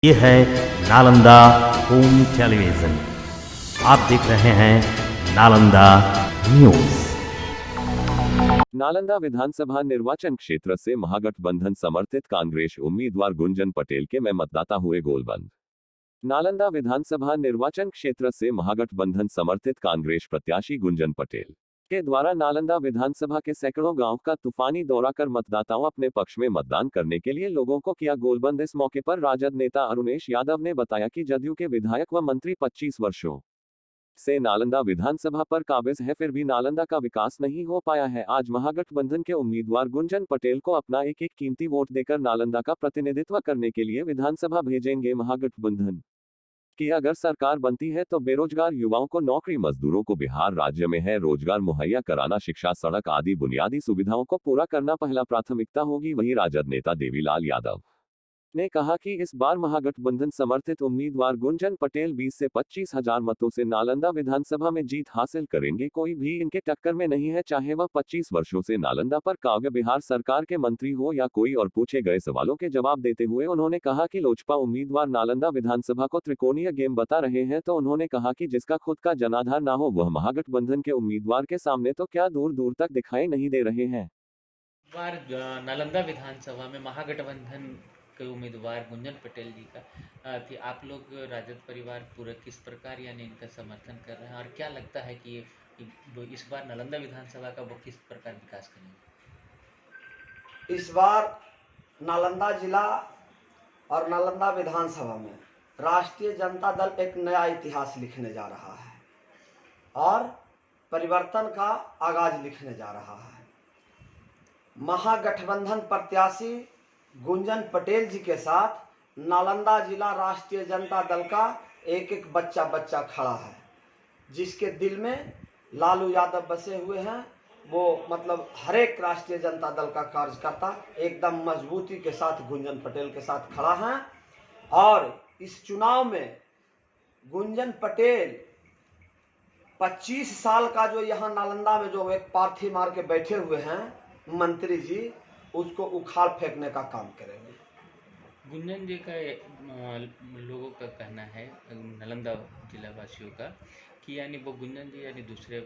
ये है Nalanda home television. आप देख रहे हैं नालंदा न्यूज़। नालंदा विधानसभा निर्वाचन क्षेत्र से महागठबंधन समर्थित कांग्रेस उम्मीदवार गुंजन पटेल के में मतदाता हुए गोलबंद। नालंदा विधानसभा निर्वाचन क्षेत्र से महागठबंधन समर्थित कांग्रेस प्रत्याशी गुंजन पटेल के द्वारा नालंदा विधानसभा के सैकड़ों गांव का तूफानी दौरा कर मतदाताओं अपने पक्ष में मतदान करने के लिए लोगों को किया गोलबंद। इस मौके पर राजद नेता अरुणेश यादव ने बताया कि जदयू के विधायक व मंत्री 25 वर्षों से नालंदा विधानसभा पर काबिज है, फिर भी नालंदा का विकास नहीं हो पाया है। आज महागठबंधन के उम्मीदवार गुंजन पटेल को अपना एक एक कीमती वोट देकर नालंदा का प्रतिनिधित्व करने के लिए विधानसभा भेजेंगे। महागठबंधन की अगर सरकार बनती है तो बेरोजगार युवाओं को नौकरी, मजदूरों को बिहार राज्य में है रोजगार मुहैया कराना, शिक्षा, सड़क आदि बुनियादी सुविधाओं को पूरा करना पहला प्राथमिकता होगी। वहीं राजद नेता देवीलाल यादव ने कहा कि इस बार महागठबंधन समर्थित उम्मीदवार गुंजन पटेल 20 से 25 हजार मतों से नालंदा विधानसभा में जीत हासिल करेंगे। कोई भी इनके टक्कर में नहीं है, चाहे वह 25 वर्षों से नालंदा पर काव्य बिहार सरकार के मंत्री हो या कोई और। पूछे गए सवालों के जवाब देते हुए उन्होंने कहा कि लोजपा उम्मीदवार नालंदा विधानसभा को त्रिकोणीय गेम बता रहे हैं, तो उन्होंने कहा कि जिसका खुद का जनाधार ना हो वह महागठबंधन के उम्मीदवार के सामने तो क्या दूर दूर तक दिखाई नहीं दे रहे हैं। बार नालंदा विधानसभा में महागठबंधन के उम्मीदवार गुंजन पटेल जी का कि आप लोग राजद परिवार पूरा किस प्रकार यानी इनका समर्थन कर रहे हैं, और क्या लगता है कि वो इस बार नालंदा विधानसभा का वो किस प्रकार विकास करेंगे? इस बार नालंदा जिला और नालंदा विधानसभा में राष्ट्रीय जनता दल एक नया इतिहास लिखने जा रहा है और परिवर्तन का आगाज लिखने जा रहा है। महागठबंधन प्रत्याशी गुंजन पटेल जी के साथ नालंदा जिला राष्ट्रीय जनता दल का एक एक बच्चा बच्चा खड़ा है, जिसके दिल में लालू यादव बसे हुए हैं। वो मतलब हर एक राष्ट्रीय जनता दल का कार्यकर्ता एकदम मजबूती के साथ गुंजन पटेल के साथ खड़ा है। और इस चुनाव में गुंजन पटेल 25 साल का जो यहाँ नालंदा में जो एक पार्थी मार के बैठे हुए हैं मंत्री जी, उसको उखाड़ फेंकने का काम करेंगे। गुंजन जी का लोगों का कहना है, नालंदा जिला वासियों का, कि यानी वो गुंजन जी यानी दूसरे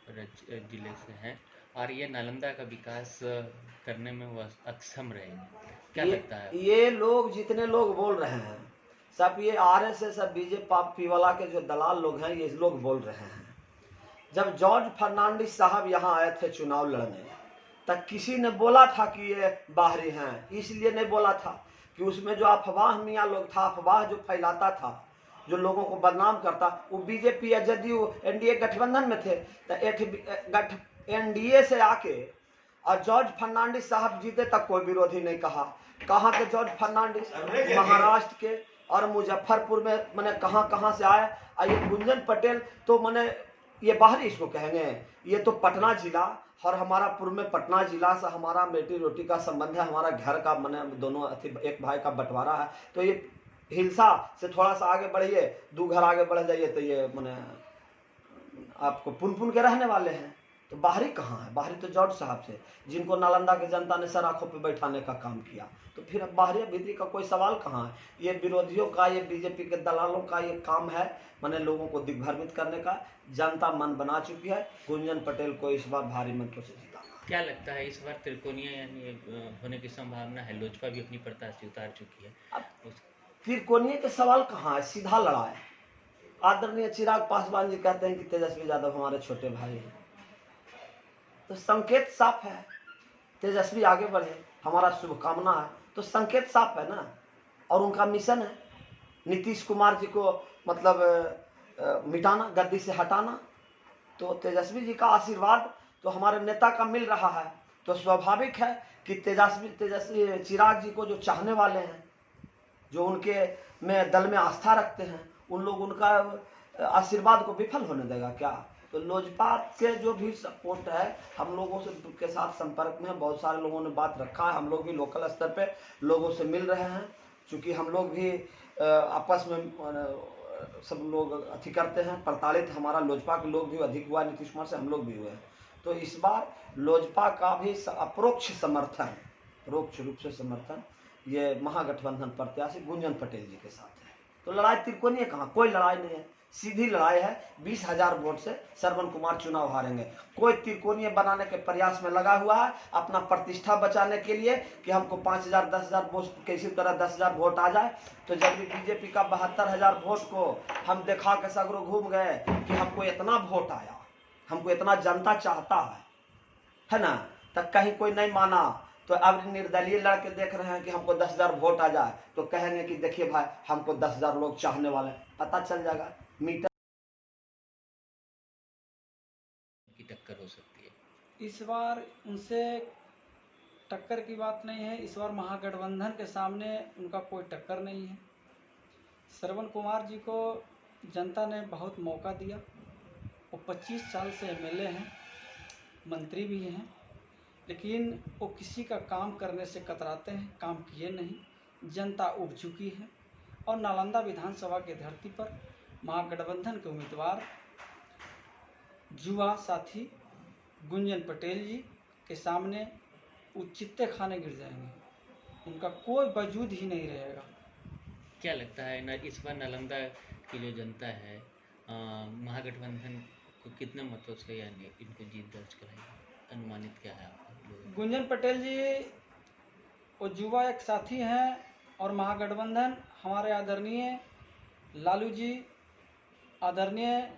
जिले से हैं और ये नालंदा का विकास करने में वो अक्षम रहेंगे। क्या लगता है? ये लोग जितने लोग बोल रहे हैं सब ये आरएसएस और बीजेपी वाला के जो दलाल लोग हैं, ये लोग बोल रहे हैं। जब जॉर्ज फर्नांडिस साहब यहाँ आए थे चुनाव लड़ने, तब किसी ने बोला था कि ये बाहरी हैं, इसलिए नहीं बोला था कि उसमें जो अफवाह मियाँ लोग था, अफवाह जो फैलाता था, जो लोगों को बदनाम करता, वो बीजेपी या जदयू एनडीए गठबंधन में थे। तो एनडीए से आके और जॉर्ज फर्नांडिस साहब जीते तक कोई विरोधी नहीं कहा। कहाँ के जॉर्ज फर्नांडिस? महाराष्ट्र के और मुजफ्फरपुर में मैंने कहाँ से आए। और ये गुंजन पटेल तो मैंने ये बाहरी इसको कहेंगे, ये तो पटना जिला और हमारा पूर्व में पटना जिला से हमारा बेटी रोटी का संबंध है, हमारा घर का मैंने दोनों एक भाई का बंटवारा है। तो ये हिलसा से थोड़ा सा आगे बढ़िए, 2 घर आगे बढ़ जाइए तो ये मैंने आपको पुन के रहने वाले हैं। तो बाहरी कहाँ है? बाहरी तो जॉर्ज साहब से, जिनको नालंदा की जनता ने सर आंखों पे बैठाने का काम किया। तो फिर अब बाहरी भीतरी का कोई सवाल कहाँ है? ये विरोधियों का, ये बीजेपी के दलालों का ये काम है, मैंने लोगों को दिग्भ्रमित करने का। जनता मन बना चुकी है, गुंजन पटेल को इस बार भारी मतों से जिताना। क्या लगता है इस बार त्रिकोणीय यानी होने की संभावना है? लोजपा भी अपनी प्रत्याशी उतार चुकी है। अब त्रिकोणीय के सवाल कहाँ है? सीधा लड़ाई। आदरणीय चिराग पासवान जी कहते हैं कि तेजस्वी यादव हमारे छोटे भाई हैं, तो संकेत साफ है, तेजस्वी आगे बढ़े, हमारा शुभकामना है। तो संकेत साफ है ना, और उनका मिशन है नीतीश कुमार जी को मतलब मिटाना, गद्दी से हटाना। तो तेजस्वी जी का आशीर्वाद तो हमारे नेता का मिल रहा है, तो स्वाभाविक है कि तेजस्वी चिराग जी को जो चाहने वाले हैं, जो उनके में दल में आस्था रखते हैं, उन लोग उनका आशीर्वाद को विफल होने देगा क्या? तो लोजपा के जो भी सपोर्ट है, हम लोगों से के साथ संपर्क में बहुत सारे लोगों ने बात रखा है। हम लोग भी लोकल स्तर पे लोगों से मिल रहे हैं, क्योंकि हम लोग भी आपस में सब लोग अथी करते हैं, प्रताड़ित हमारा लोजपा के लोग भी अधिक हुआ नीतीश कुमार से, हम लोग भी हुए हैं। तो इस बार लोजपा का भी अप्रोक्ष समर्थन, परोक्ष रूप से समर्थन ये महागठबंधन प्रत्याशी गुंजन पटेल जी के साथ है। तो लड़ाई त्रिकोणीय कहाँ, कोई लड़ाई नहीं है, सीधी लड़ाई है। 20,000 वोट से श्रवण कुमार चुनाव हारेंगे। कोई त्रिकोणीय बनाने के प्रयास में लगा हुआ है अपना प्रतिष्ठा बचाने के लिए कि हमको 5,000 10,000 वोट किसी तरह 10,000 वोट आ जाए। तो जब भी बीजेपी का 72,000 वोट को हम दिखा के सगरों घूम गए कि हमको इतना वोट आया, हमको इतना जनता चाहता है ना, तब कहीं कोई नहीं माना। तो अब निर्दलीय लड़के देख रहे हैं कि हमको 10,000 वोट आ जाए तो कहेंगे कि देखिए भाई हमको 10,000 लोग चाहने वाले, पता चल जाएगा मीटर की टक्कर हो सकती है। इस बार उनसे टक्कर की बात नहीं है। इस बार महागठबंधन के सामने उनका कोई टक्कर नहीं है। श्रवण कुमार जी को जनता ने बहुत मौका दिया। वो 25 साल से एमएलए हैं, मंत्री भी हैं, लेकिन वो किसी का काम करने से कतराते हैं, काम किए नहीं। जनता उब चुकी है और नालंदा विधानसभा की धरती पर महागठबंधन के उम्मीदवार युवा साथी गुंजन पटेल जी के सामने वो चित्ते खाने गिर जाएंगे, उनका कोई वजूद ही नहीं रहेगा। क्या लगता है न इस बार नालंदा की जो जनता है महागठबंधन को कितने मतों से यानी इनको जीत दर्ज कराएगी, अनुमानित क्या है आपका? गुंजन पटेल जी वो युवा एक साथी हैं और महागठबंधन हमारे आदरणीय लालू जी, आदरणीय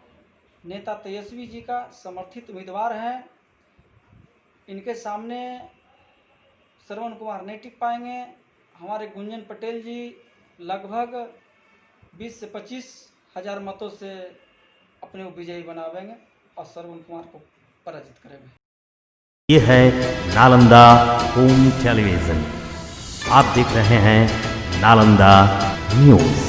नेता तेजस्वी जी का समर्थित उम्मीदवार हैं। इनके सामने श्रवण कुमार नहीं टिक पाएंगे। हमारे गुंजन पटेल जी लगभग 20 से 25,000 मतों से अपने को विजयी बनावेंगे और श्रवण कुमार को पराजित करेंगे। ये है नालंदा होम टेलीविज़न। आप देख रहे हैं नालंदा न्यूज़।